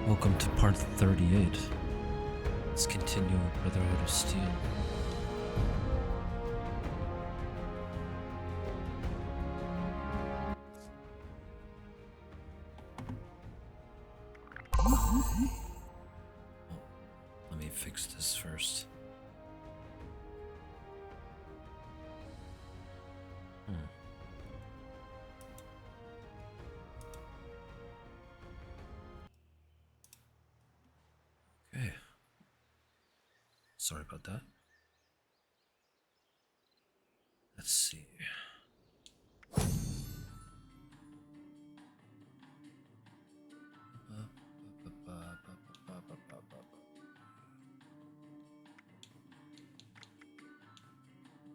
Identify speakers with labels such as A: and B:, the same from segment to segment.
A: Welcome to part 38. Let's continue with Brotherhood of Steel. Oh, let me fix this first. Okay. Sorry about that. Let's see.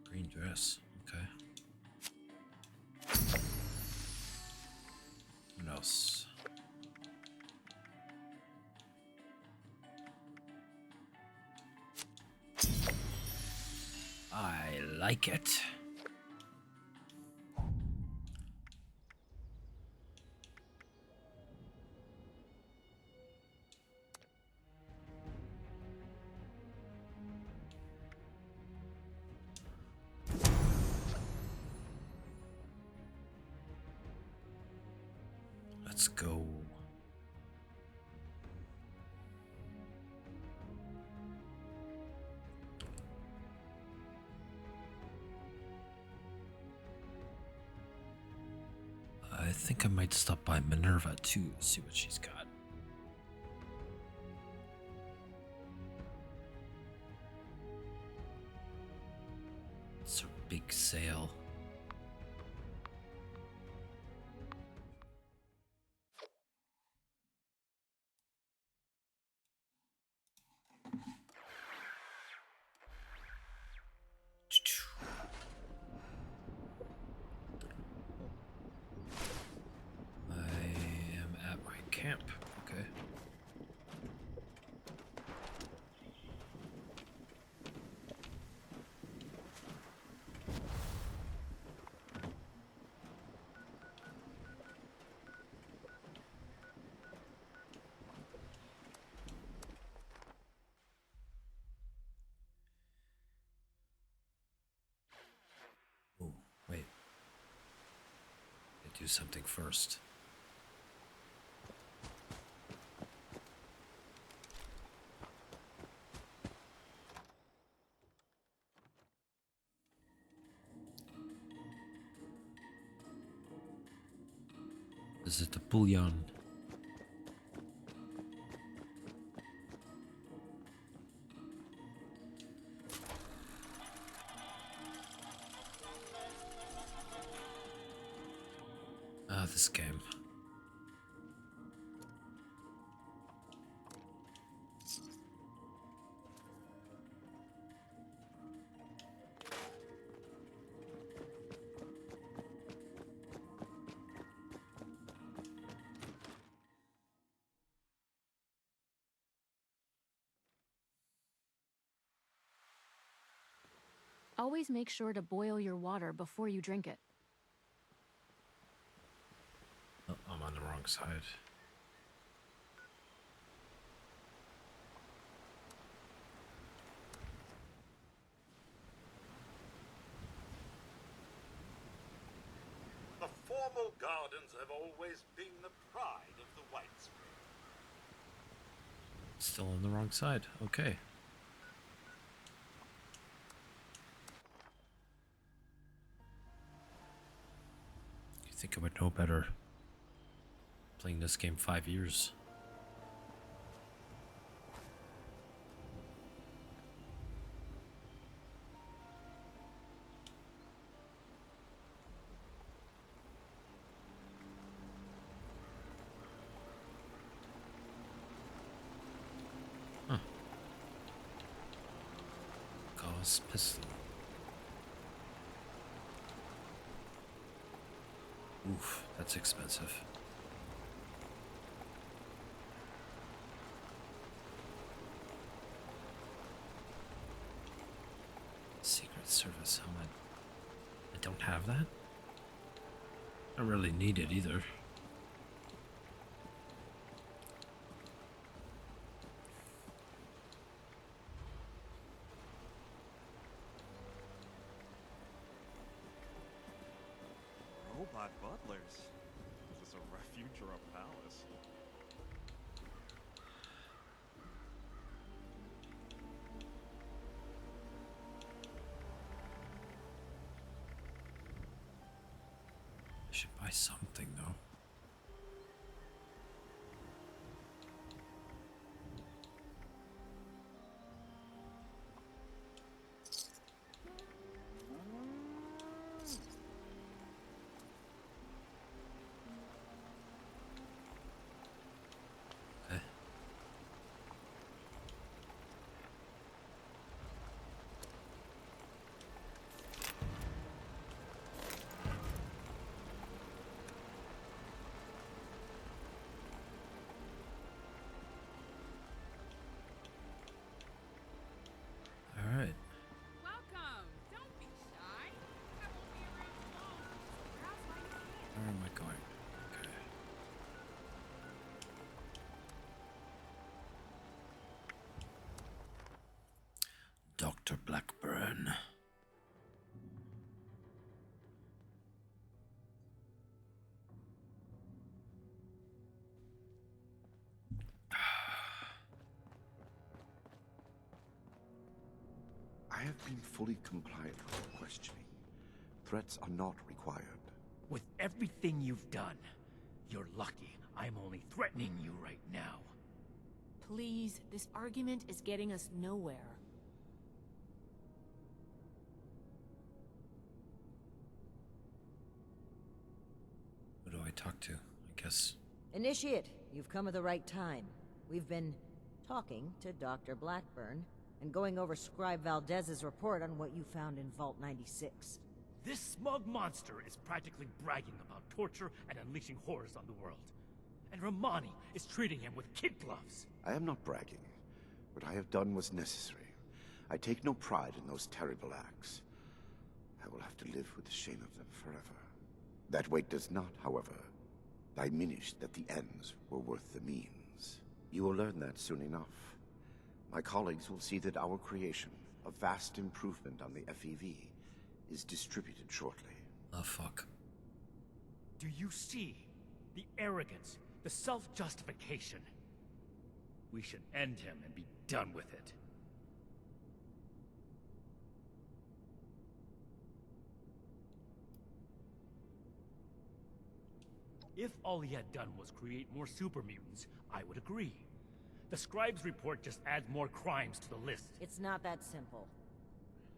A: Green dress. Okay. What else? I like it. Let's go. I think I might stop by Minerva too, see what she's got. It's a big sale. I am at my camp. Okay. Oh, wait. I do something first. This is the bullion. Ah, this game.
B: Always make sure to boil your water before you drink it.
A: Oh, I'm on the wrong side.
C: The formal gardens have always been the pride of the Whites.
A: Still on the wrong side. Okay. You think I would know better playing this game 5 years? Huh. Gauss pistol. Oof, that's expensive. Secret Service helmet. I don't have that? I don't really need it either. Should buy something though. Okay. All right.
D: Welcome. Don't be shy. I won't be around long, so browse while you can.
A: Where am I going? Okay. Dr. Blackburn.
E: I have been fully compliant with your questioning. Threats are not required.
F: With everything you've done, you're lucky I'm only threatening you right now.
B: Please, this argument is getting us nowhere.
A: Who do I talk to? I guess.
G: Initiate, you've come at the right time. We've been talking to Dr. Blackburn and going over Scribe Valdez's report on what you found in Vault 96.
F: This smug monster is practically bragging about torture and unleashing horrors on the world. And Romani is treating him with kid gloves.
E: I am not bragging. What I have done was necessary. I take no pride in those terrible acts. I will have to live with the shame of them forever. That weight does not, however, diminish that the ends were worth the means. You will learn that soon enough. My colleagues will see that our creation, a vast improvement on the FEV, is distributed shortly.
A: Oh, fuck.
F: Do you see the arrogance, the self-justification? We should end him and be done with it. If all he had done was create more super mutants, I would agree. The Scribe's report just adds more crimes to the list.
G: It's not that simple.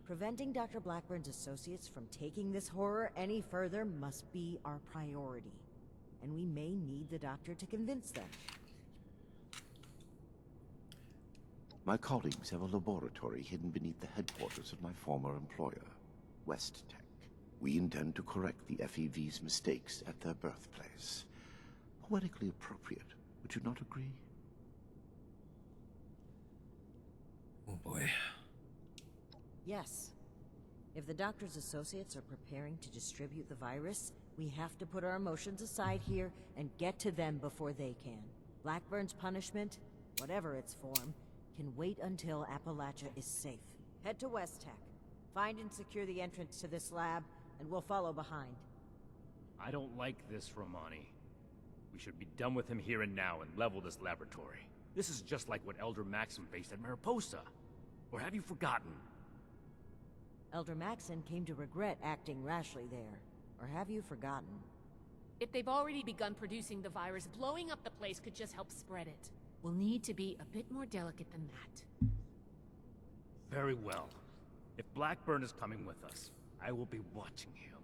G: Preventing Dr. Blackburn's associates from taking this horror any further must be our priority. And we may need the doctor to convince them.
E: My colleagues have a laboratory hidden beneath the headquarters of my former employer, West Tech. We intend to correct the FEV's mistakes at their birthplace. Poetically appropriate, would you not agree?
A: Oh boy.
G: Yes. If the doctor's associates are preparing to distribute the virus, we have to put our emotions aside here and get to them before they can. Blackburn's punishment, whatever its form, can wait until Appalachia is safe. Head to West Tech. Find and secure the entrance to this lab, and we'll follow behind.
F: I don't like this, Romani. We should be done with him here and now and level this laboratory. This is just like what Elder Maxim faced at Mariposa. Or have you forgotten?
G: Elder Maxon came to regret acting rashly there. Or have you forgotten?
B: If they've already begun producing the virus, blowing up the place could just help spread it. We'll need to be a bit more delicate than that.
F: Very well. If Blackburn is coming with us, I will be watching him.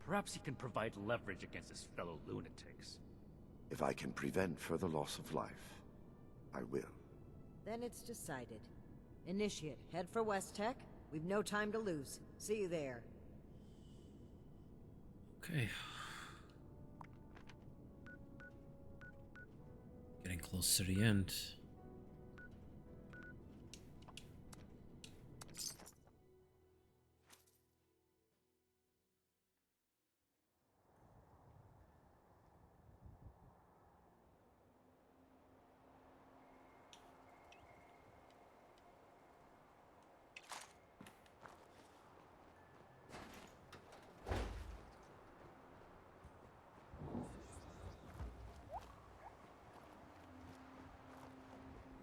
F: Perhaps he can provide leverage against his fellow lunatics.
E: If I can prevent further loss of life, I will.
G: Then it's decided. Initiate, head for West Tech. We've no time to lose. See you there.
A: Okay. Getting close to the end.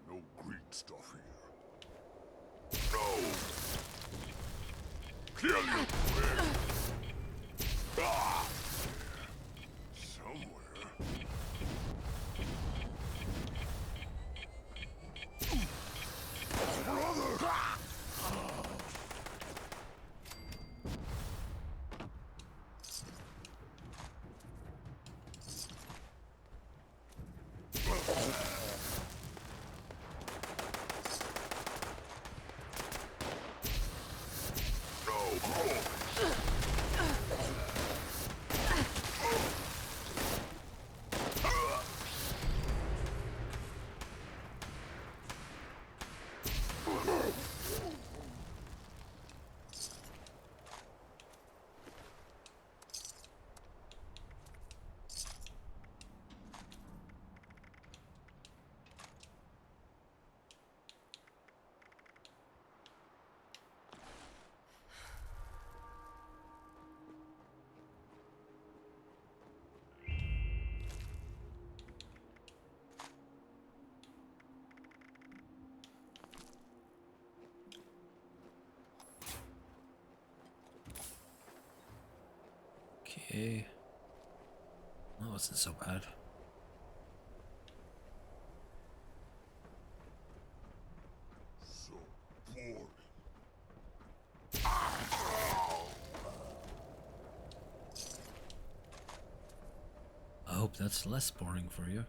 C: No green stuff here. No! Kill you, Red! Ah!
A: Okay. That wasn't so bad.
C: So boring.
A: I hope that's less boring for you.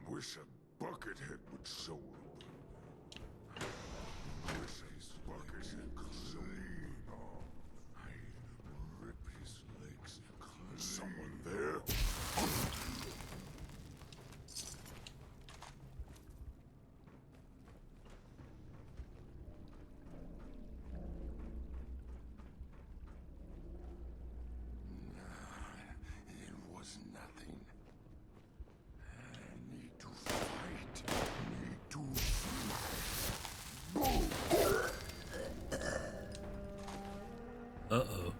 C: Wish a buckethead would show up. Wish his buckethead could show up. I'd rip his legs clean. Someone there? It was nothing. I need to fight. Need to
A: Uh-oh.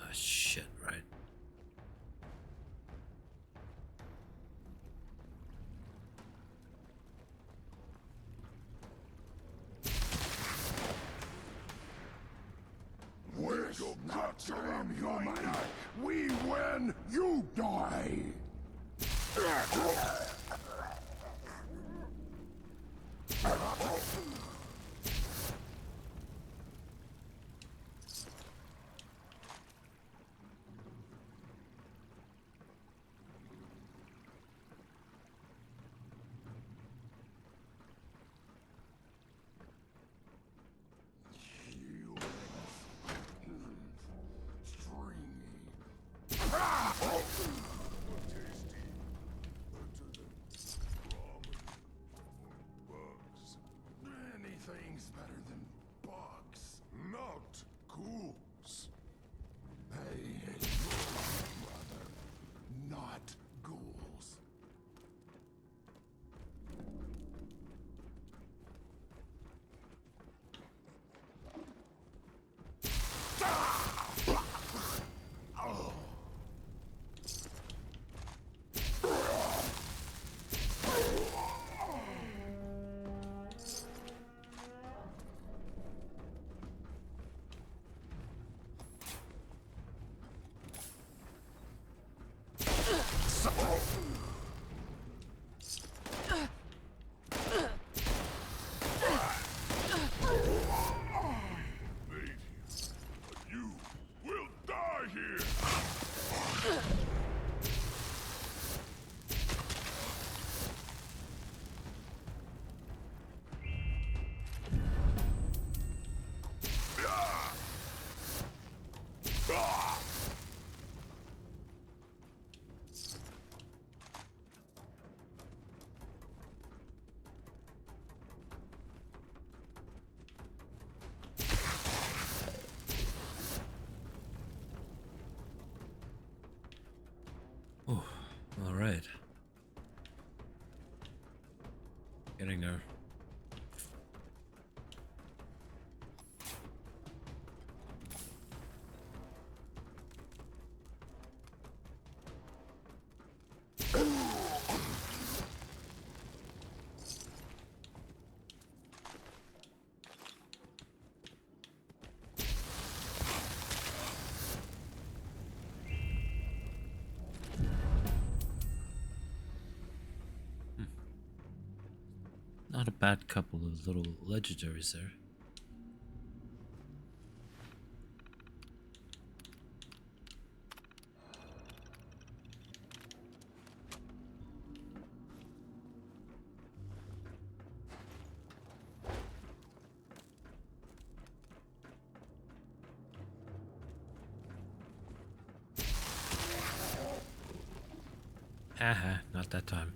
A: Ah, shit, right.
C: Where's your goddamn human? We win, you die! Anything's better than bugs, not ghouls. They hate you, brother, not ghouls. You will die here!
A: Oh, all right. Getting there. Not a bad couple of little legendaries there. Haha, not that time.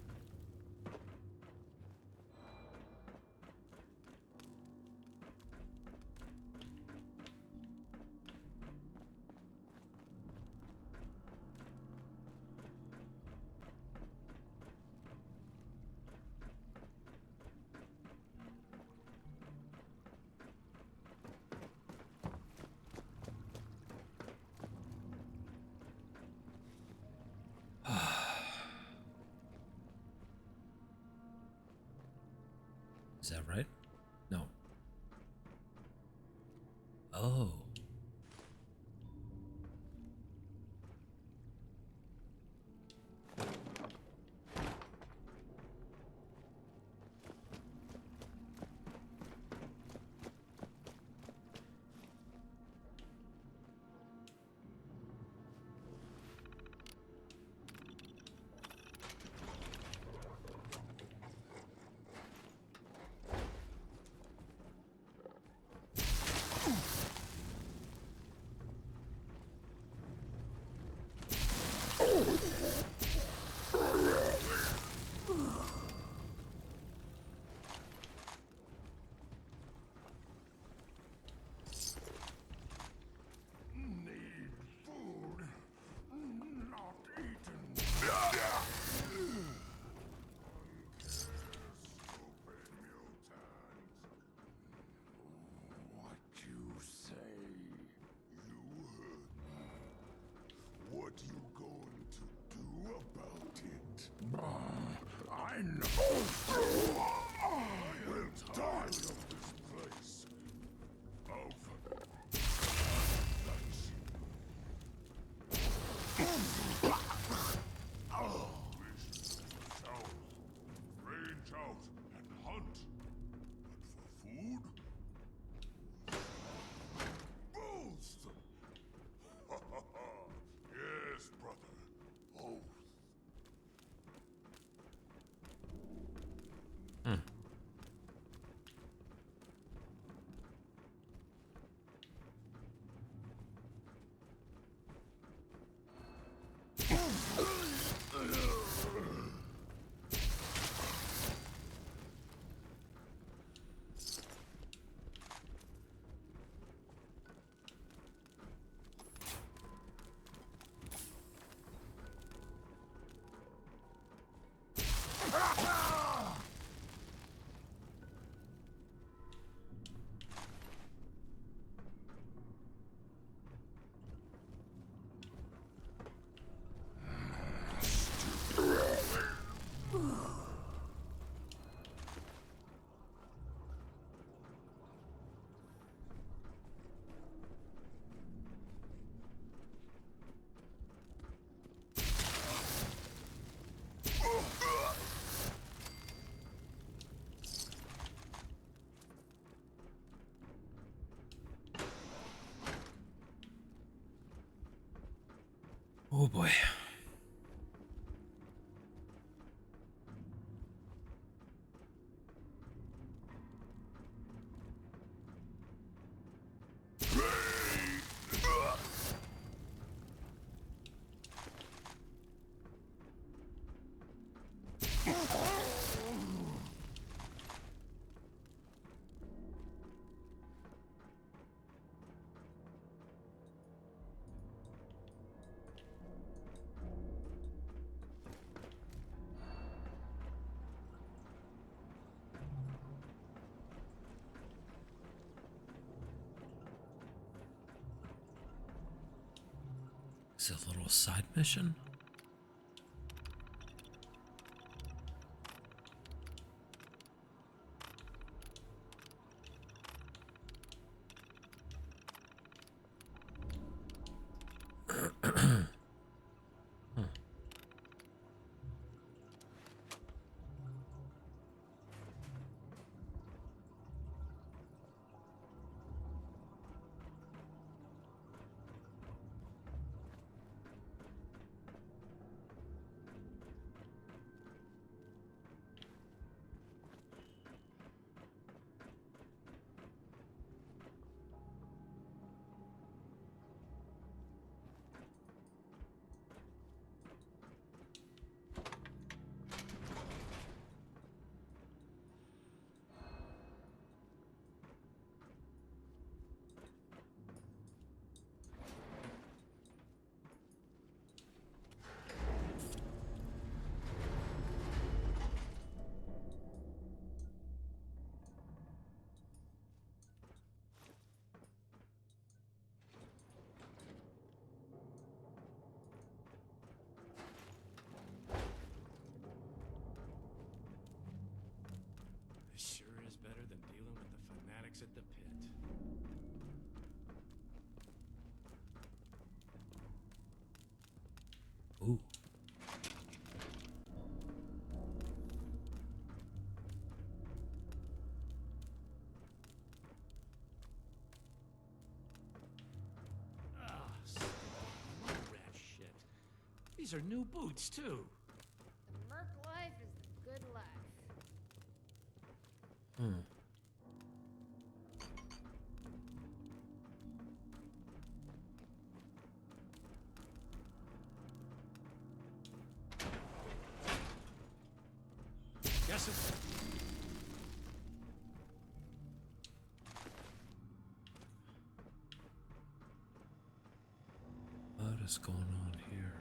A: Is that right? No. Oh.
C: Need food, not eaten. Stupid mutant. What you say? You heard me. What you going to do about it? I know. I will die of this place. Of range out and hunt. But for food? Bulls! Yes, brother. Both.
A: Oh boy. Is it a little side mission?
H: These are new boots, too.
I: The merc life is the good life.
H: Guess it.
A: What is going on here?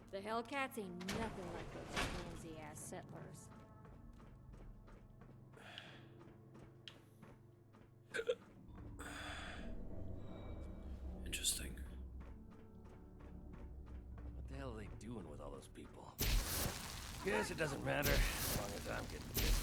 I: The Hellcats ain't nothing like those flimsy-ass settlers.
A: Interesting.
J: What the hell are they doing with all those people? Guess it doesn't matter as long as I'm getting paid.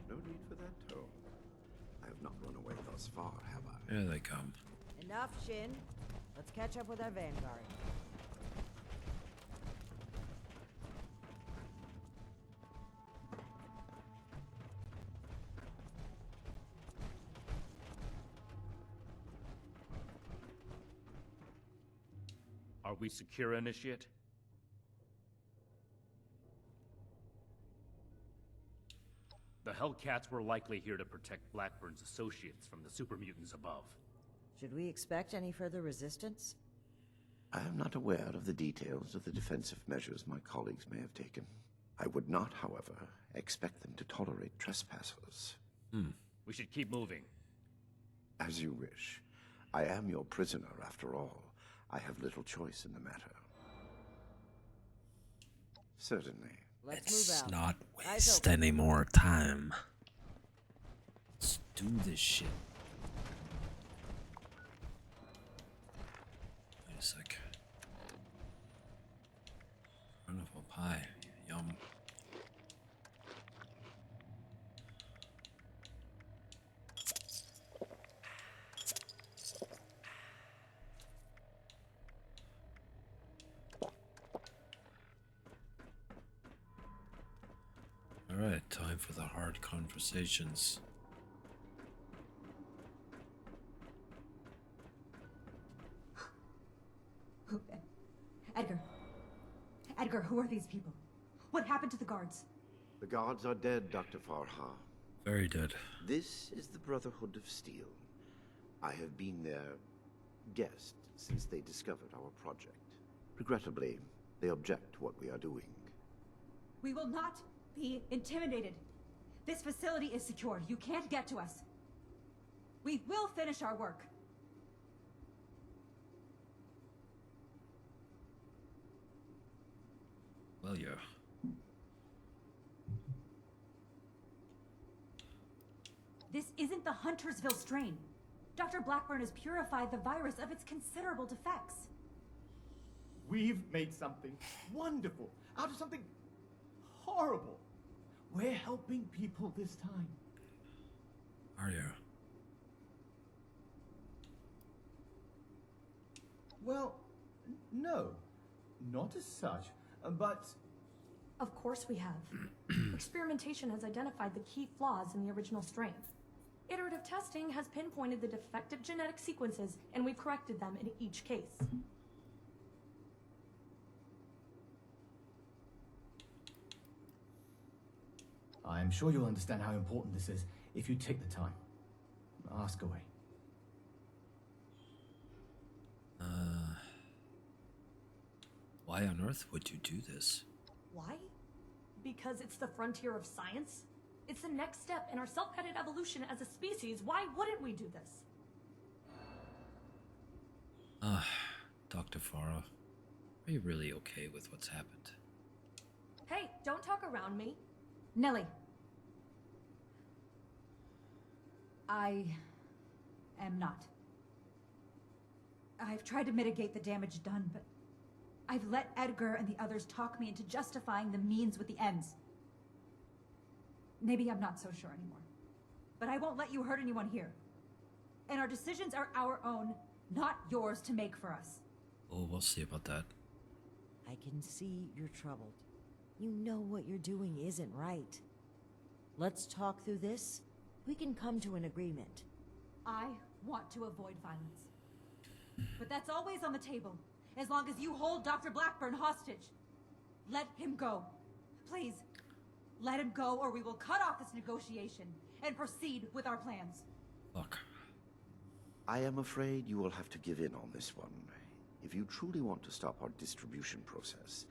E: No need for that tone. I have not run away thus far, have I?
A: Here they come.
G: Enough, Shin. Let's catch up with our vanguard.
F: Are we secure, Initiate? The Hellcats were likely here to protect Blackburn's associates from the super mutants above.
G: Should we expect any further resistance?
E: I am not aware of the details of the defensive measures my colleagues may have taken. I would not, however, expect them to tolerate trespassers.
F: We should keep moving.
E: As you wish. I am your prisoner, after all. I have little choice in the matter. Certainly.
G: Let's move
A: Let's
G: out.
A: not
G: Eyes
A: waste
G: open.
A: any more time. Let's do this shit. Wait a sec. Front of a pie. Yum. Alright, time for the hard conversations.
K: Edgar. Edgar, who are these people? What happened to the guards?
E: The guards are dead, Dr. Farha.
A: Very dead.
E: This is the Brotherhood of Steel. I have been their guest since they discovered our project. Regrettably, they object to what we are doing.
K: We will not be intimidated. This facility is secure. You can't get to us. We will finish our work.
A: Well, yeah.
K: This isn't the Huntersville strain. Dr. Blackburn has purified the virus of its considerable defects.
L: We've made something wonderful out of something horrible. We're helping people this time.
A: Are you?
L: Well, no, not as such, but
M: Of course we have. Experimentation has identified the key flaws in the original strain. Iterative testing has pinpointed the defective genetic sequences, and we've corrected them in each case.
L: I'm sure you'll understand how important this is if you take the time. Ask away.
A: Why on earth would you do this?
M: Why? Because it's the frontier of science. It's the next step in our self-headed evolution as a species. Why wouldn't we do this?
A: Dr. Farah, are you really okay with what's happened?
M: Hey, don't talk around me.
K: Nellie. I am not. I've tried to mitigate the damage done, but I've let Edgar and the others talk me into justifying the means with the ends. maybe I'm not so sure anymore. But I won't let you hurt anyone here. And our decisions are our own, not yours to make for us.
A: Oh, we'll see about that.
G: I can see you're troubled. You know what you're doing isn't right. Let's talk through this. We can come to an agreement.
K: I want to avoid violence. But that's always on the table, as long as you hold Dr. Blackburn hostage. Let him go. Please, let him go or we will cut off this negotiation and proceed with our plans.
A: Fuck.
E: I am afraid you will have to give in on this one. If you truly want to stop our distribution process,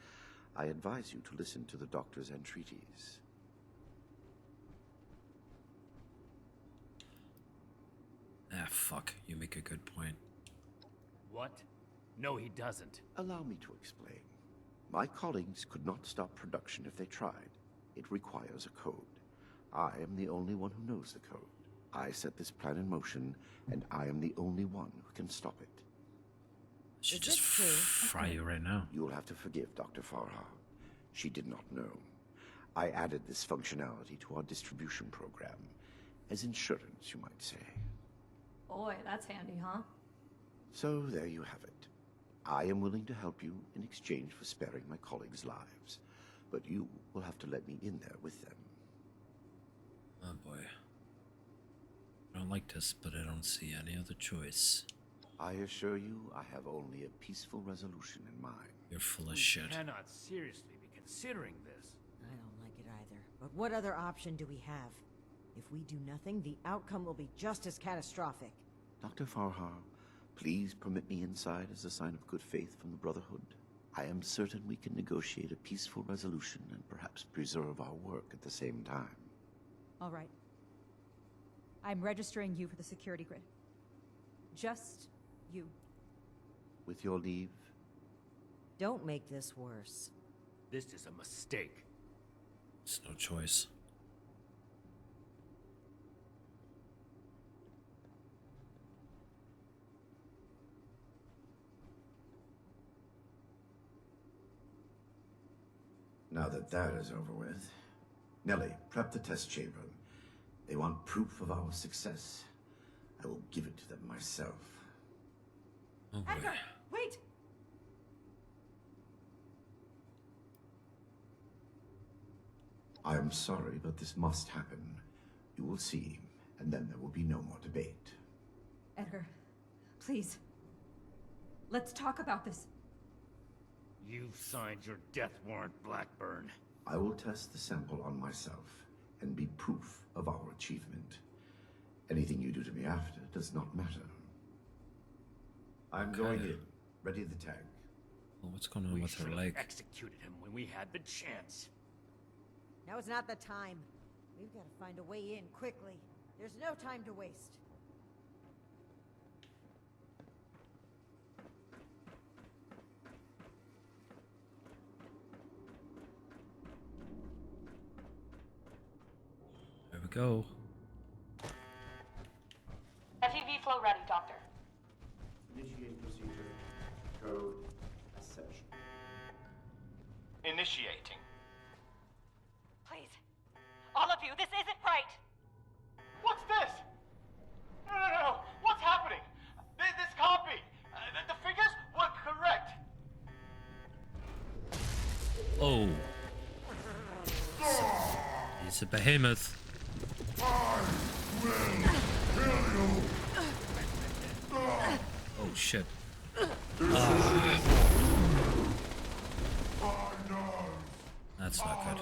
E: I advise you to listen to the doctor's entreaties.
A: Ah, fuck. You make a good point.
F: What? No, he doesn't.
E: Allow me to explain. My colleagues could not stop production if they tried. It requires a code. I am the only one who knows the code. I set this plan in motion, and I am the only one who can stop it.
A: She just fry you right now.
E: You will have to forgive Dr. Farha. She did not know. I added this functionality to our distribution program. As insurance, you might say.
M: Boy, that's handy, huh?
E: So there you have it. I am willing to help you in exchange for sparing my colleagues' lives. But you will have to let me in there with them.
A: Oh boy. I don't like this, but I don't see any other choice.
E: I assure you, I have only a peaceful resolution in mind.
A: You're full of
F: We
A: shit.
F: cannot seriously be considering this.
G: I don't like it either. But what other option do we have? If we do nothing, the outcome will be just as catastrophic.
E: Dr. Farha, please permit me inside as a sign of good faith from the Brotherhood. I am certain we can negotiate a peaceful resolution and perhaps preserve our work at the same time.
K: All right. I'm registering you for the security grid. Just you.
E: With your leave?
G: Don't make this worse.
F: This is a mistake.
A: It's no choice.
E: Now that that is over with, Nellie, prep the test chamber. They want proof of our success. I will give it to them myself.
A: Oh boy.
K: Edgar, wait!
E: I am sorry, but this must happen. You will see, and then there will be no more debate.
K: Edgar, please. Let's talk about this.
F: You've signed your death warrant, Blackburn.
E: I will test the sample on myself and be proof of our achievement. Anything you do to me after does not matter. I'm going in. Ready the tag.
A: Well, what's going on
F: We
A: with her
F: should have
A: leg?
F: executed him when we had the chance.
G: Now is not the time. We've got to find a way in quickly. There's no time to waste.
A: There we go.
M: FEV flow ready, Doctor.
L: Initiate procedure. Code Ascension.
N: Initiating.
K: Please. All of you, this isn't right!
N: What's this? No. What's happening? This can't be. The figures were correct.
A: Oh. He's a behemoth. Oh shit. That's not good.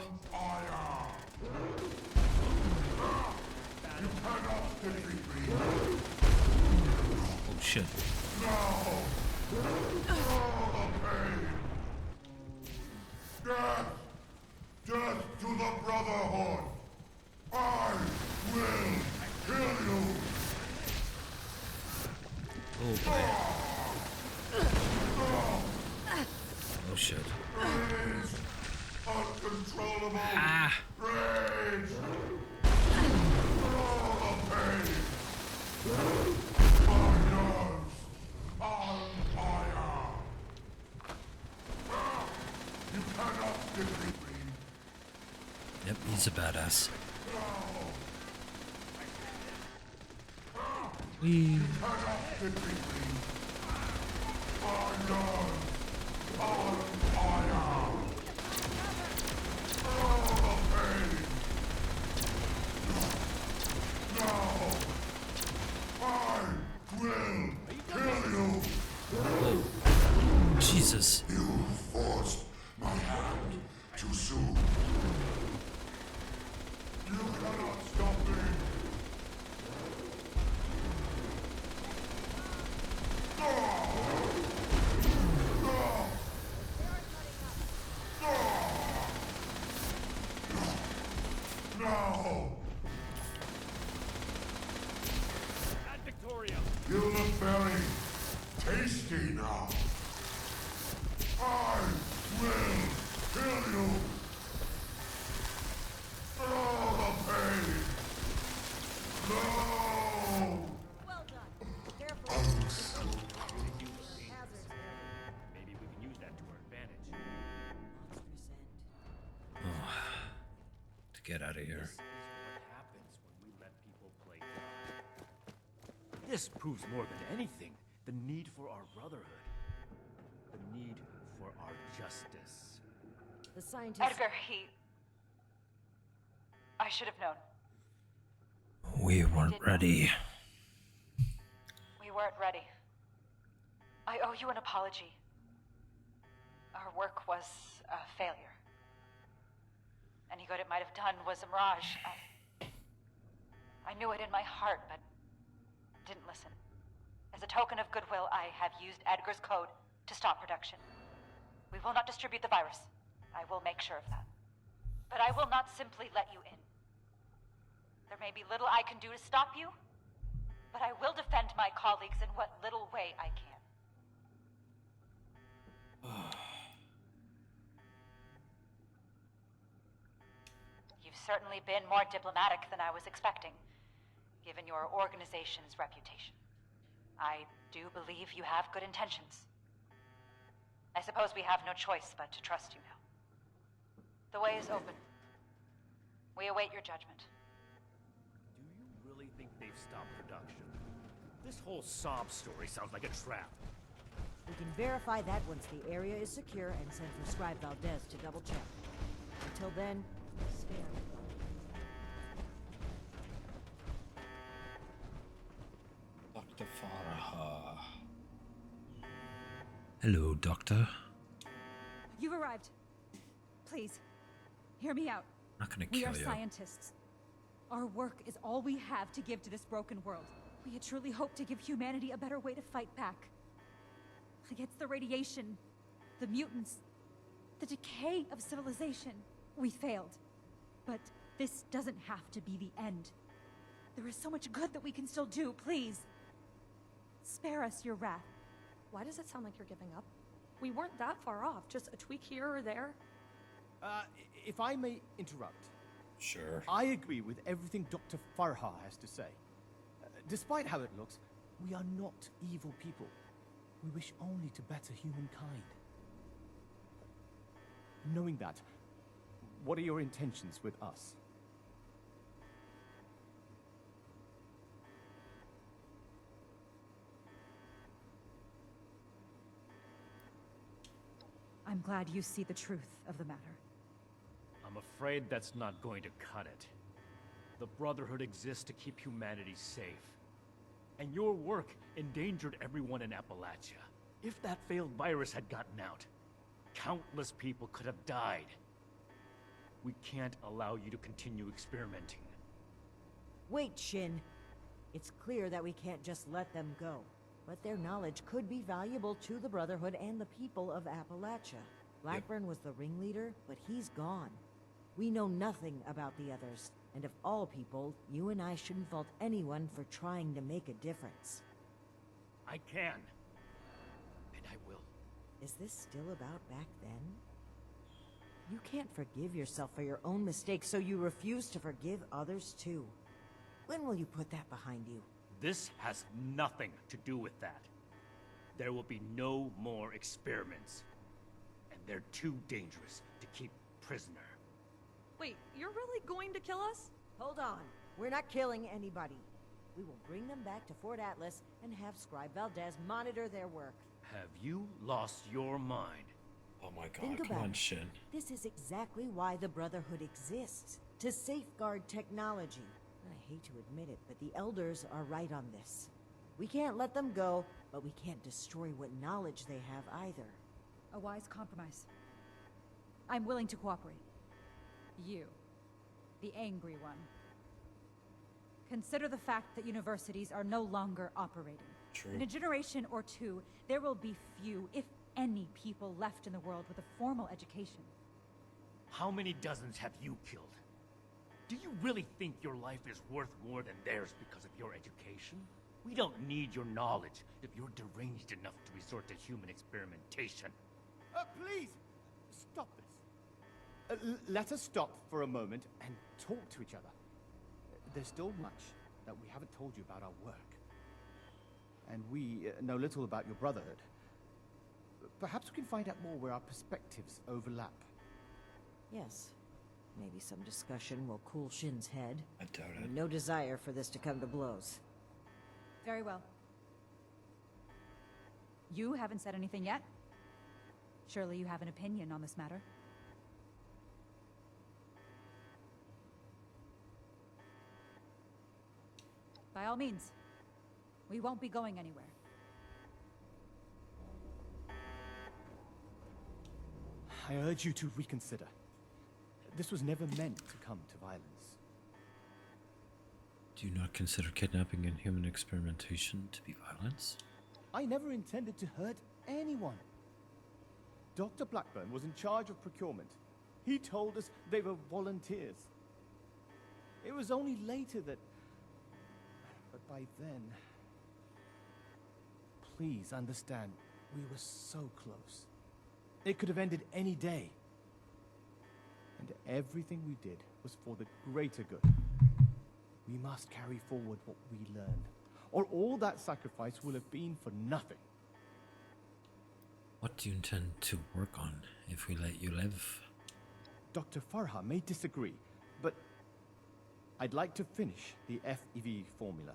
A: Oh shit.
C: Death! Death to the Brotherhood! I will kill you!
A: Oh boy. Oh shit.
C: Rage! Uncontrollable!
A: Ah!
C: Rage! Oh, the pain! My nerves on fire! You cannot defeat me!
A: Yep, he's a badass. We Jesus.
C: You forced my hand too soon. You cannot stop me. No!
F: At Victoria!
C: You look very tasty now. I will kill you. Oh, the pain. No!
G: Well done. Careful. Hazards.
F: Maybe we can use that to our advantage.
G: Monstrous end.
A: To get out of here.
F: This is what happens when we let people play God. This proves more than anything the need for our brotherhood. The need for our justice.
G: The scientists...
K: Edgar, I should have known.
A: We weren't ready.
K: We weren't ready. I owe you an apology. Our work was a failure. Any good it might have done was a mirage. I knew it in my heart, but didn't listen. As a token of goodwill, I have used Edgar's code to stop production. We will not distribute the virus. I will make sure of that. But I will not simply let you in. There may be little I can do to stop you, but I will defend my colleagues in what little way I can. You've certainly been more diplomatic than I was expecting, given your organization's reputation. I do believe you have good intentions. I suppose we have no choice but to trust you now. The way is open. We await your judgment.
F: Do you really think they've stopped production? This whole S.O.R.E story sounds like a trap.
G: We can verify that once the area is secure and send for Scribe Valdez to double check. Until then, spare.
A: Dr. Farah. Hello, Doctor.
K: You've arrived. Please, hear me out.
A: I'm not gonna
K: We
A: kill
K: are
A: you.
K: scientists. Our work is all we have to give to this broken world. We had truly hoped to give humanity a better way to fight back. Against the radiation, the mutants, the decay of civilization. We failed. But this doesn't have to be the end. There is so much good that we can still do, please. Spare us your wrath.
M: Why does it sound like you're giving up? We weren't that far off, just a tweak here or there.
L: If I may interrupt.
A: Sure.
L: I agree with everything Dr. Farha has to say. Despite how it looks, we are not evil people. We wish only to better humankind. Knowing that, what are your intentions with us?
K: I'm glad you see the truth of the matter.
F: I'm afraid that's not going to cut it. The Brotherhood exists to keep humanity safe. And your work endangered everyone in Appalachia. If that failed virus had gotten out, countless people could have died. We can't allow you to continue experimenting.
G: Wait, Shin. It's clear that we can't just let them go. But their knowledge could be valuable to the Brotherhood and the people of Appalachia. Blackburn was the ringleader, but he's gone. We know nothing about the others, and of all people, you and I shouldn't fault anyone for trying to make a difference.
F: I can. And I will.
G: Is this still about back then? You can't forgive yourself for your own mistakes, so you refuse to forgive others too. When will you put that behind you?
F: This has nothing to do with that. There will be no more experiments. And they're too dangerous to keep prisoner.
M: Wait, you're really going to kill us?
G: Hold on. We're not killing anybody. We will bring them back to Fort Atlas and have Scribe Valdez monitor their work.
F: Have you lost your mind?
A: Oh my
G: Think
A: god, come
G: about
A: on,
G: it.
A: Shin.
G: This is exactly why the Brotherhood exists. To safeguard technology. I hate to admit it, but the Elders are right on this. We can't let them go, but we can't destroy what knowledge they have either.
K: A wise compromise. I'm willing to cooperate. You, the angry one. Consider the fact that universities are no longer operating.
A: True.
K: In a generation or two, there will be few, if any, people left in the world with a formal education.
F: How many dozens have you killed? Do you really think your life is worth more than theirs because of your education? We don't need your knowledge if you're deranged enough to resort to human experimentation.
L: Please, stop this. Let us stop for a moment and talk to each other. There's still much that we haven't told you about our work. And we know little about your brotherhood. Perhaps we can find out more where our perspectives overlap.
G: Yes. Maybe some discussion will cool Shin's head.
A: I doubt it.
G: No desire for this to come to blows.
K: Very well. You haven't said anything yet? Surely you have an opinion on this matter. By all means. We won't be going anywhere.
L: I urge you to reconsider. This was never meant to come to violence.
A: Do you not consider kidnapping and human experimentation to be violence?
L: I never intended to hurt anyone. Dr. Blackburn was in charge of procurement. He told us they were volunteers. It was only later that... But by then... Please understand, we were so close. It could have ended any day. And everything we did was for the greater good. We must carry forward what we learned, or all that sacrifice will have been for nothing.
A: What do you intend to work on if we let you live?
L: Dr. Farha may disagree, but I'd like to finish the FEV formula.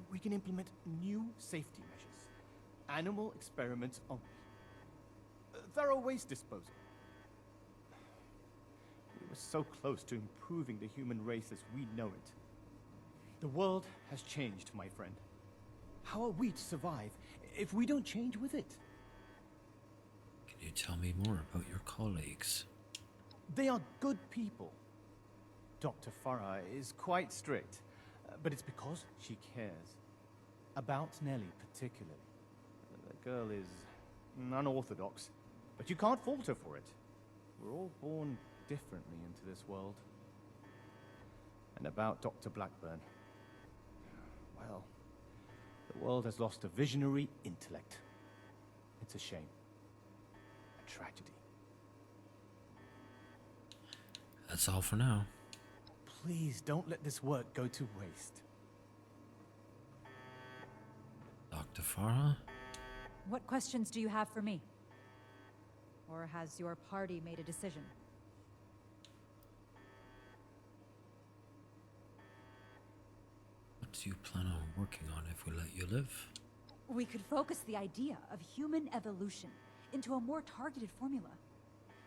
L: We can implement new safety measures. Animal experiments only. Thorough waste disposal. We were so close to improving the human race as we know it. The world has changed, my friend. How are we to survive if we don't change with it?
A: Can you tell me more about your colleagues?
L: They are good people. Dr. Farah is quite strict, but it's because she cares. About Nellie, particularly. The girl is unorthodox, but you can't fault her for it. We're all born differently into this world. And about Dr. Blackburn. Well, the world has lost a visionary intellect. It's a shame. A tragedy.
A: That's all for now.
L: Please don't let this work go to waste.
A: Dr. Farah?
K: What questions do you have for me? Or has your party made a decision?
A: What do you plan on working on if we let you live?
K: We could focus the idea of human evolution into a more targeted formula.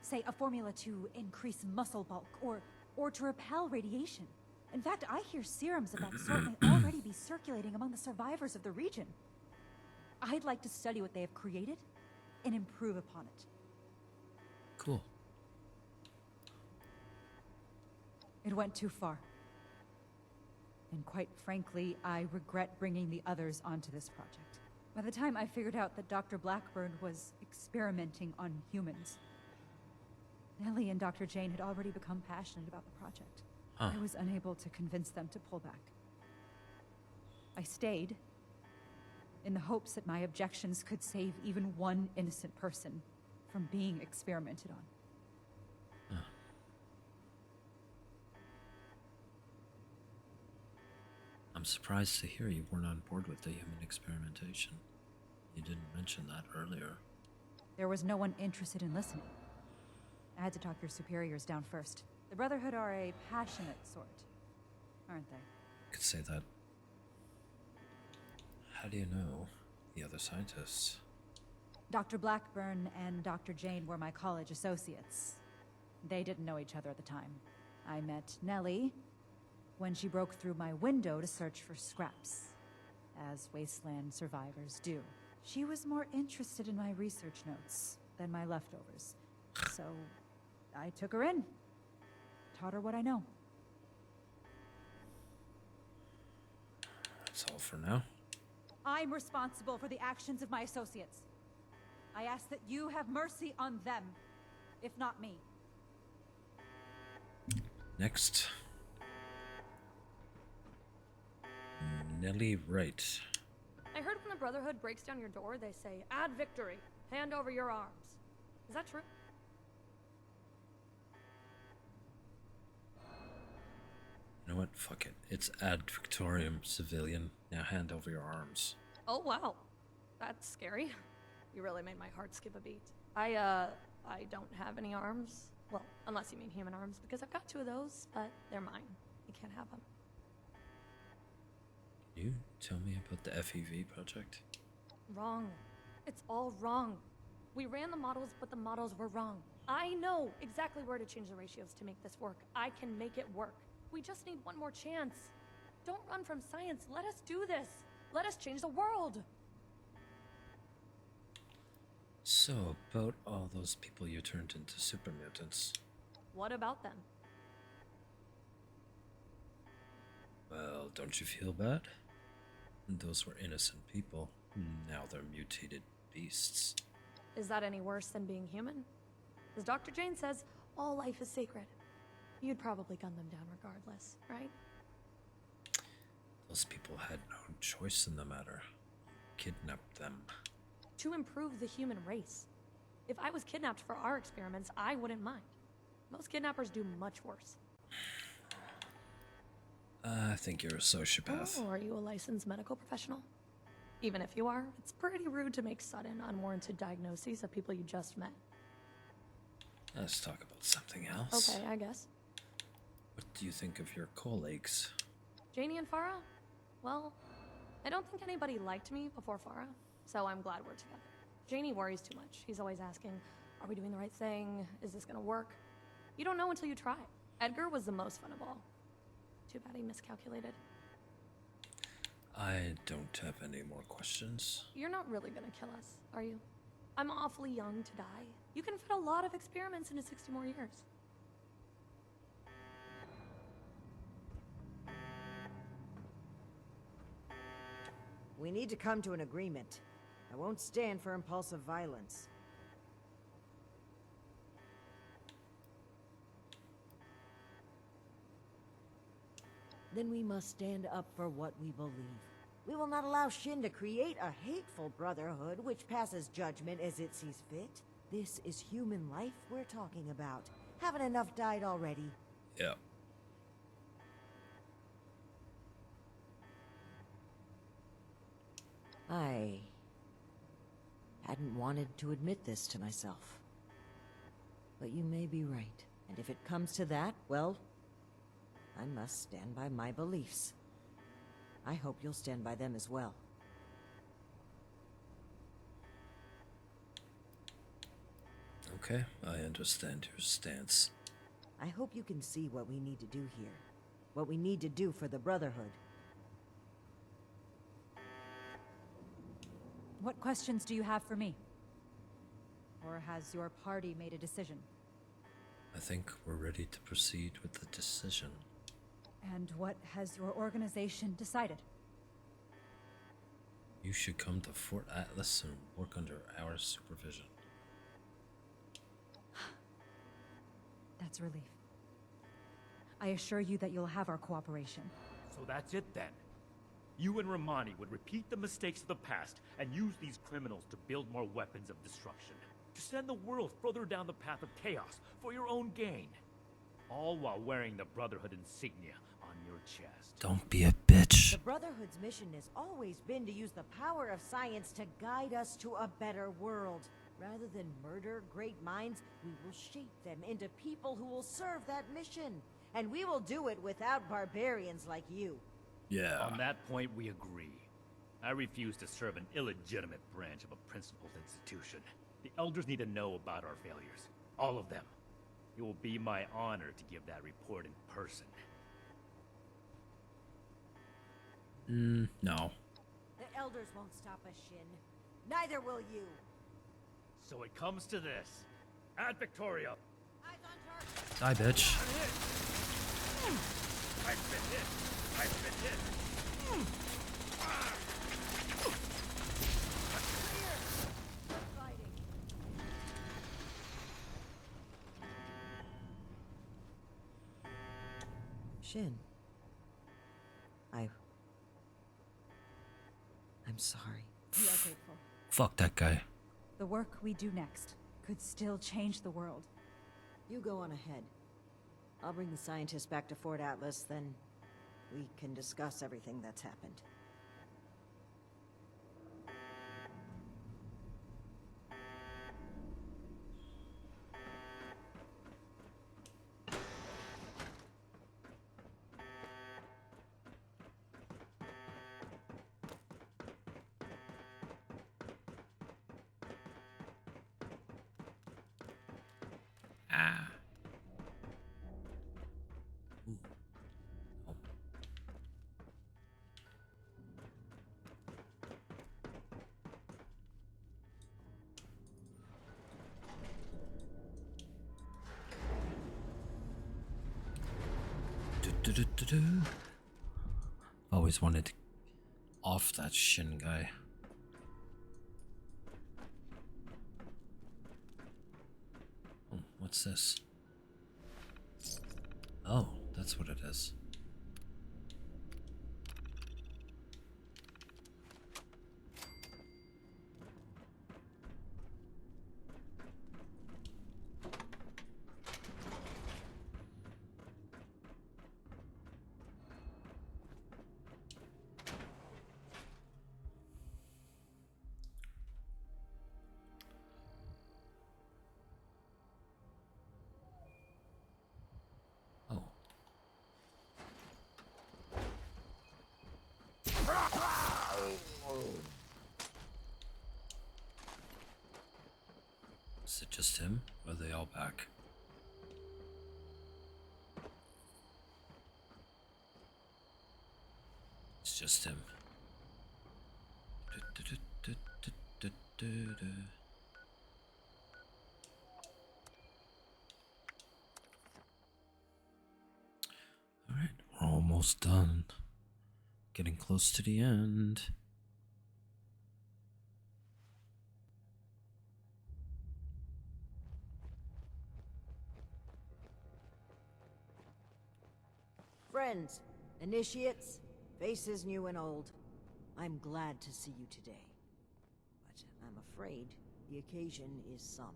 K: Say, a formula to increase muscle bulk, or to repel radiation. In fact, I hear serums of that sort may already be circulating among the survivors of the region. I'd like to study what they have created and improve upon it.
A: Cool.
K: It went too far. And quite frankly, I regret bringing the others onto this project. By the time I figured out that Dr. Blackburn was experimenting on humans, Nellie and Dr. Jane had already become passionate about the project. I was unable to convince them to pull back. I stayed in the hopes that my objections could save even one innocent person from being experimented on.
A: I'm surprised to hear you weren't on board with the human experimentation. You didn't mention that earlier.
K: There was no one interested in listening. I had to talk your superiors down first.
O: The Brotherhood are a passionate sort, aren't they?
A: Could say that. How do you know the other scientists?
O: Dr. Blackburn and Dr. Jane were my college associates. They didn't know each other at the time. I met Nellie when she broke through my window to search for scraps, as wasteland survivors do. She was more interested in my research notes than my leftovers, so I took her in, taught her what I know.
A: That's all for now.
O: I'm responsible for the actions of my associates. I ask that you have mercy on them, if not me.
A: Next. Nellie Wright.
I: I heard when the Brotherhood breaks down your door, they say, "Add victory. Hand over your arms." Is that true?
A: You know what? Fuck it. It's ad Victorium civilian. Now hand over your arms.
I: Oh, wow. That's scary. You really made my heart skip a beat. I don't have any arms. Well, unless you mean human arms, because I've got 2 of those, but they're mine. You can't have them.
A: Can you tell me about the FEV project?
I: Wrong. It's all wrong. We ran the models, but the models were wrong. I know exactly where to change the ratios to make this work. I can make it work. We just need one more chance. Don't run from science. Let us do this. Let us change the world.
A: So, about all those people you turned into super mutants.
I: What about them?
A: Well, don't you feel bad? Those were innocent people. Now they're mutated beasts.
I: Is that any worse than being human? As Dr. Jane says, all life is sacred. You'd probably gun them down regardless, right?
A: Those people had no choice in the matter. Kidnapped them.
I: To improve the human race. If I was kidnapped for our experiments, I wouldn't mind. Most kidnappers do much worse.
A: I think you're a sociopath.
I: Oh, are you a licensed medical professional? Even if you are, it's pretty rude to make sudden, unwarranted diagnoses of people you just met.
A: Let's talk about something else.
I: Okay, I guess.
A: What do you think of your colleagues?
I: Janie and Farah? Well, I don't think anybody liked me before Farah, so I'm glad we're together. Janie worries too much. He's always asking, are we doing the right thing? Is this gonna work? You don't know until you try. Edgar was the most fun of all. Too bad he miscalculated.
A: I don't have any more questions.
I: You're not really gonna kill us, are you? I'm awfully young to die. You can fit a lot of experiments into 60 more years.
G: We need to come to an agreement. I won't stand for impulsive violence. Then we must stand up for what we believe. We will not allow Shin to create a hateful brotherhood which passes judgment as it sees fit. This is human life we're talking about. Haven't enough died already?
A: Yeah.
G: I hadn't wanted to admit this to myself. But you may be right. And if it comes to that, well, I must stand by my beliefs. I hope you'll stand by them as well.
A: Okay, I understand your stance.
G: I hope you can see what we need to do here. What we need to do for the Brotherhood.
O: What questions do you have for me? Or has your party made a decision?
A: I think we're ready to proceed with the decision.
O: And what has your organization decided?
A: You should come to Fort Atlas and work under our supervision.
O: That's relief. I assure you that you'll have our cooperation.
F: So that's it then. You and Romani would repeat the mistakes of the past and use these criminals to build more weapons of destruction. To send the world further down the path of chaos for your own gain. All while wearing the Brotherhood insignia on your chest.
A: Don't be a bitch.
G: The Brotherhood's mission has always been to use the power of science to guide us to a better world. Rather than murder great minds, we will shape them into people who will serve that mission. And we will do it without barbarians like you.
A: Yeah.
F: On that point, we agree. I refuse to serve an illegitimate branch of a principled institution. The elders need to know about our failures. All of them. It will be my honor to give that report in person.
A: No.
G: The elders won't stop us, Shin. Neither will you.
F: So it comes to this. At Victoria.
A: Die, bitch.
F: I've been hit. I've been hit.
G: Shin. I'm sorry.
O: We are grateful.
A: Fuck that guy.
O: The work we do next could still change the world.
G: You go on ahead. I'll bring the scientists back to Fort Atlas, then we can discuss everything that's happened.
A: Always wanted to off that Shin guy. Oh, what's this? Oh, that's what it is. Is it just him, or are they all back? It's just him. Alright, we're almost done. Getting close to the end.
G: Friends, initiates, faces new and old, I'm glad to see you today. But I'm afraid the occasion is somber.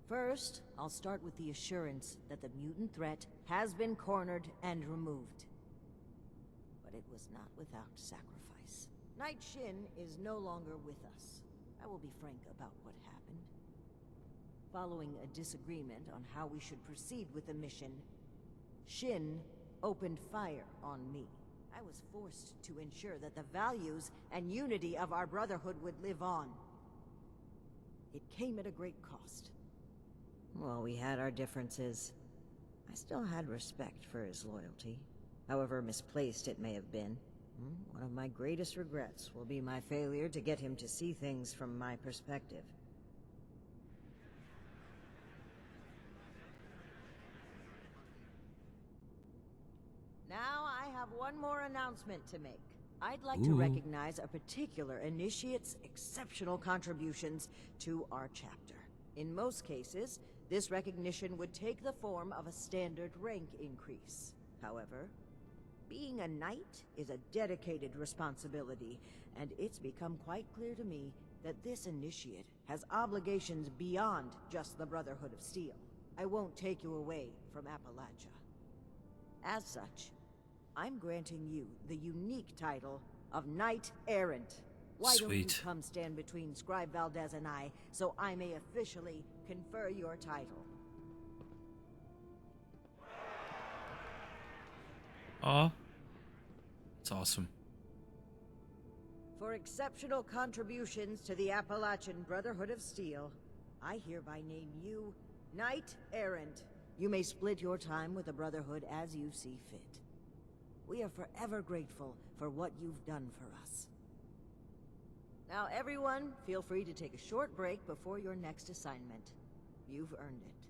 G: First, I'll start with the assurance that the mutant threat has been cornered and removed. But it was not without sacrifice. Knight Shin is no longer with us. I will be frank about what happened. Following a disagreement on how we should proceed with the mission, Shin opened fire on me. I was forced to ensure that the values and unity of our brotherhood would live on. It came at a great cost. While we had our differences, I still had respect for his loyalty, however misplaced it may have been. One of my greatest regrets will be my failure to get him to see things from my perspective. Now I have one more announcement to make. I'd like to recognize a particular initiate's exceptional contributions to our chapter. In most cases, this recognition would take the form of a standard rank increase. However, being a knight is a dedicated responsibility, and it's become quite clear to me that this initiate has obligations beyond just the Brotherhood of Steel. I won't take you away from Appalachia. As such, I'm granting you the unique title of Knight Errant. Why don't you
A: Sweet.
G: come stand between Scribe Valdez and I, so I may officially confer your title?
A: Aw. It's awesome.
G: For exceptional contributions to the Appalachian Brotherhood of Steel, I hereby name you Knight Errant. You may split your time with the Brotherhood as you see fit. We are forever grateful for what you've done for us. Now everyone, feel free to take a short break before your next assignment. You've earned it.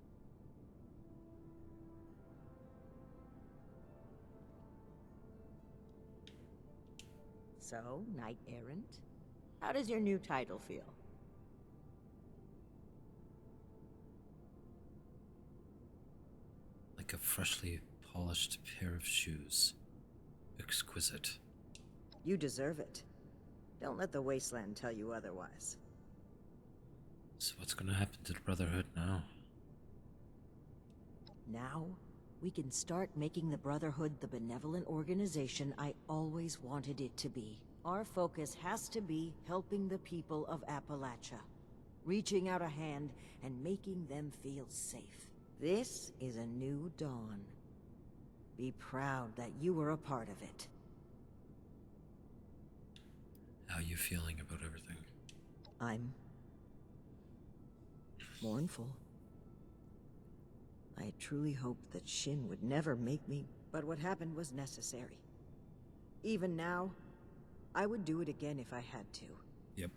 G: So, Knight Errant, how does your new title feel?
A: Like a freshly polished pair of shoes. Exquisite.
G: You deserve it. Don't let the wasteland tell you otherwise.
A: So what's gonna happen to the Brotherhood now?
G: Now, we can start making the Brotherhood the benevolent organization I always wanted it to be. Our focus has to be helping the people of Appalachia, reaching out a hand and making them feel safe. This is a new dawn. Be proud that you were a part of it.
A: How are you feeling about everything?
G: I'm mournful. I truly hoped that Shin would never make me, but what happened was necessary. Even now, I would do it again if I had to.
A: Yep.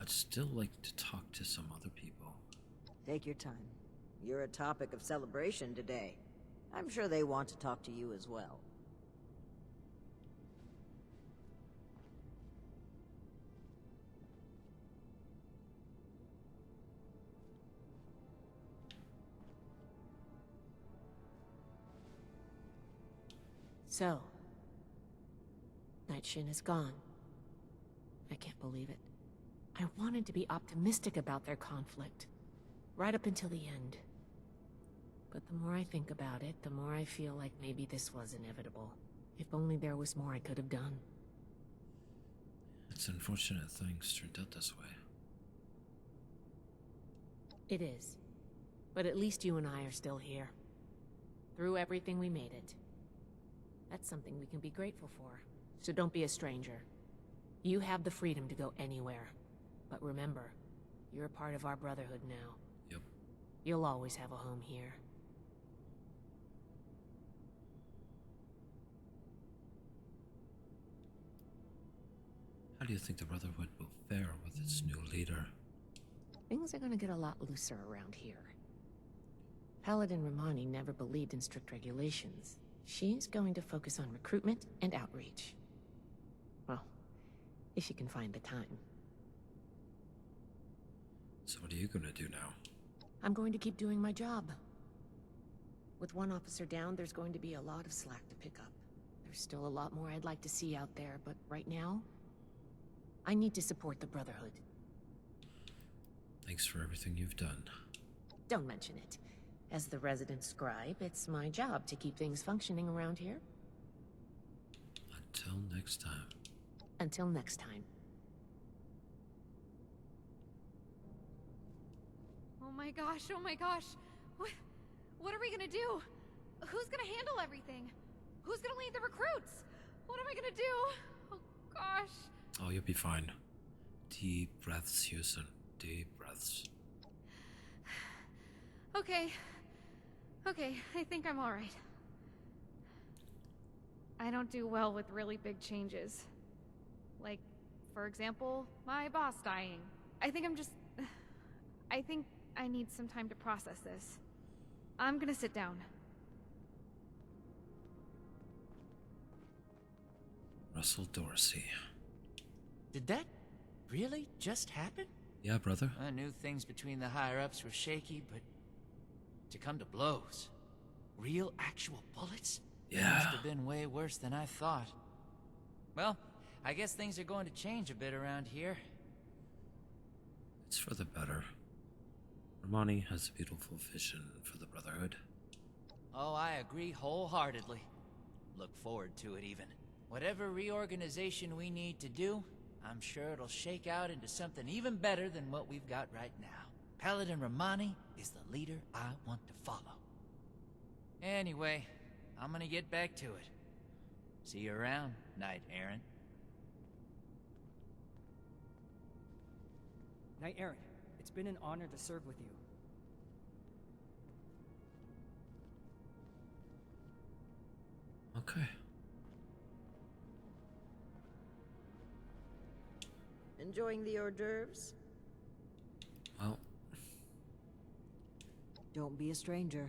A: I'd still like to talk to some other people.
G: Take your time. You're a topic of celebration today. I'm sure they want to talk to you as well.
B: So, Night Shin is gone. I can't believe it. I wanted to be optimistic about their conflict, right up until the end. But the more I think about it, the more I feel like maybe this was inevitable. If only there was more I could have done.
A: It's unfortunate things turned out this way.
B: It is. But at least you and I are still here. Through everything, we made it. That's something we can be grateful for. So don't be a stranger. You have the freedom to go anywhere. But remember, you're a part of our Brotherhood now.
A: Yep.
B: You'll always have a home here.
A: How do you think the Brotherhood will fare with its new leader?
B: Things are gonna get a lot looser around here. Paladin Romani never believed in strict regulations. She's going to focus on recruitment and outreach. Well, if she can find the time.
A: So what are you gonna do now?
B: I'm going to keep doing my job. With one officer down, there's going to be a lot of slack to pick up. There's still a lot more I'd like to see out there, but right now, I need to support the Brotherhood.
A: Thanks for everything you've done.
B: Don't mention it. As the resident scribe, it's my job to keep things functioning around here.
A: Until next time.
B: Until next time.
M: Oh my gosh, oh my gosh. What are we gonna do? Who's gonna handle everything? Who's gonna lead the recruits? What am I gonna do? Oh gosh.
A: Oh, you'll be fine. Deep breaths, Houston. Deep breaths.
M: Okay. Okay, I think I'm alright. I don't do well with really big changes. Like, for example, my boss dying. I think I need some time to process this. I'm gonna sit down.
A: Russell Dorsey.
P: Did that really just happen?
A: Yeah, brother.
P: I knew things between the higher-ups were shaky, but to come to blows. Real, actual bullets?
A: Yeah.
P: Must have been way worse than I thought. Well, I guess things are going to change a bit around here.
A: It's for the better. Romani has a beautiful vision for the Brotherhood.
P: Oh, I agree wholeheartedly. Look forward to it, even. Whatever reorganization we need to do, I'm sure it'll shake out into something even better than what we've got right now. Paladin Romani is the leader I want to follow. Anyway, I'm gonna get back to it. See you around, Knight Errant.
Q: Knight Errant, it's been an honor to serve with you.
A: Okay.
G: Enjoying the hors d'oeuvres?
A: Well.
G: Don't be a stranger.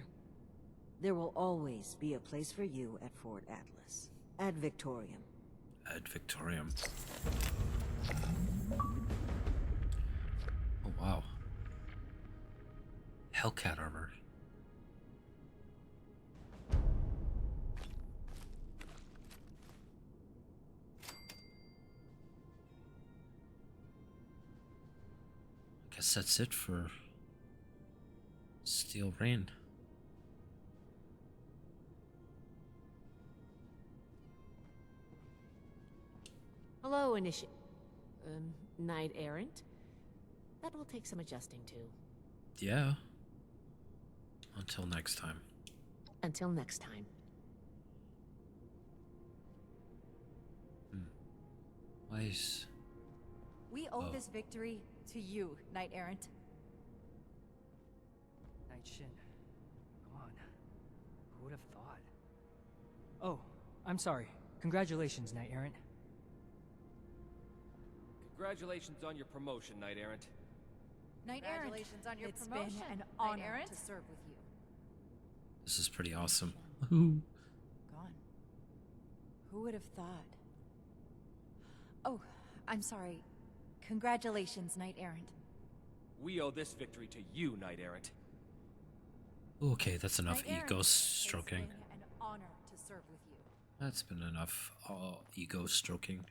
G: There will always be a place for you at Fort Atlas. Ad Victorium.
A: Ad Victorium. Oh, wow. Hellcat armor. Guess that's it for Steel Rain.
B: Hello, Knight Errant. That will take some adjusting to.
A: Yeah. Until next time.
B: Until next time.
A: Why is...
O: We owe this victory to you, Knight Errant.
Q: Knight Shin. Come on. Who would have thought? Oh, I'm sorry. Congratulations, Knight Errant.
J: Congratulations on your promotion, Knight Errant.
O: Knight Errant,
K: Congratulations on your
O: it's
K: promotion,
O: been an
K: Knight
O: honor
K: Errant.
O: to serve with you.
A: This is pretty awesome.
O: Gone. Who would have thought? Oh, I'm sorry. Congratulations, Knight Errant.
J: We owe this victory to you, Knight Errant.
A: Okay, that's enough
O: Knight
A: ego
O: Errant,
A: stroking.
O: It's been an honor to serve with you.
A: That's been enough ego stroking.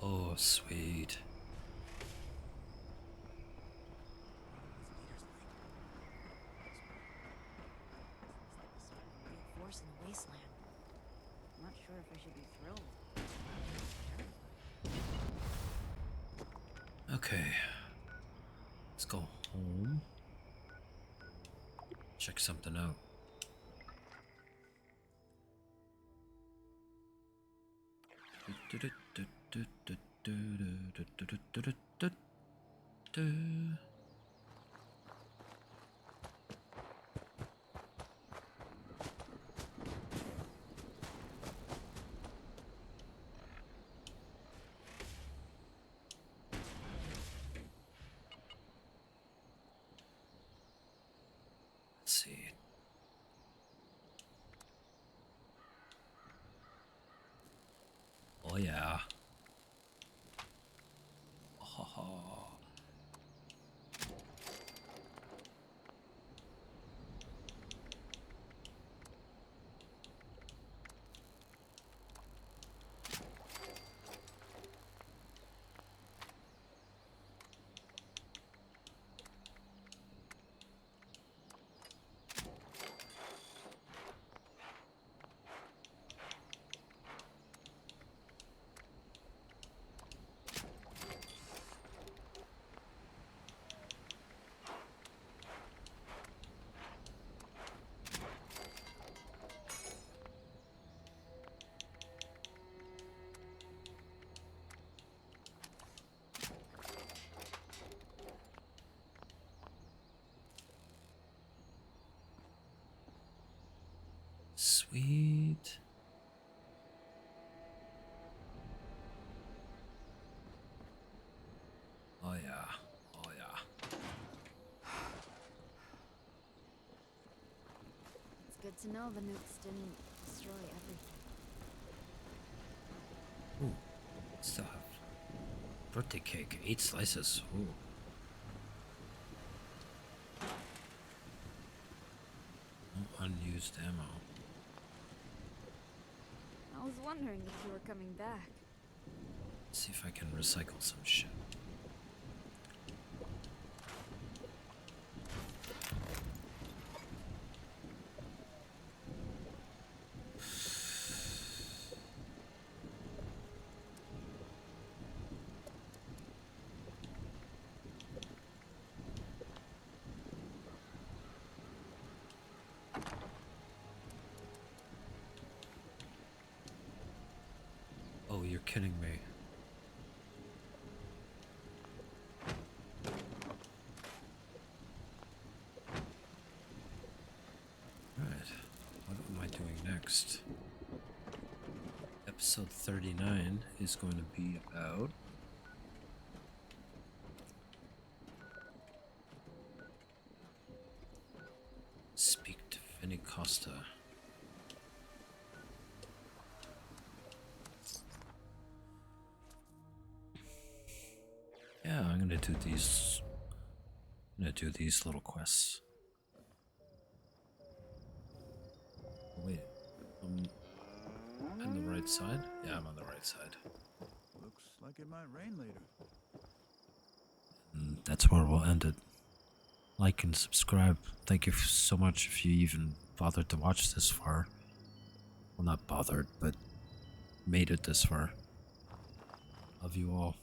A: Oh, sweet.
G: Force in the wasteland. I'm not sure if I should be thrilled.
A: Okay. Let's go home. Check something out. Let's see. Oh yeah. Oh. Sweet. Oh yeah. Oh yeah.
R: It's good to know the nukes didn't destroy everything.
A: Ooh. Still have birthday cake. 8 slices. Ooh. used ammo.
R: I was wondering if you were coming back.
A: Let's see if I can recycle some shit. Oh, you're kidding me. Right. What am I doing next? Episode 39 is going to be about speak to Costa. Yeah, I'm gonna do these. I'm gonna do these little quests. Wait, I'm on the right side? Yeah, I'm on the right side.
S: Looks like it might rain later.
A: And that's where we'll end it. Like and subscribe. Thank you so much if you even bothered to watch this far. Well, not bothered, but made it this far. Love you all.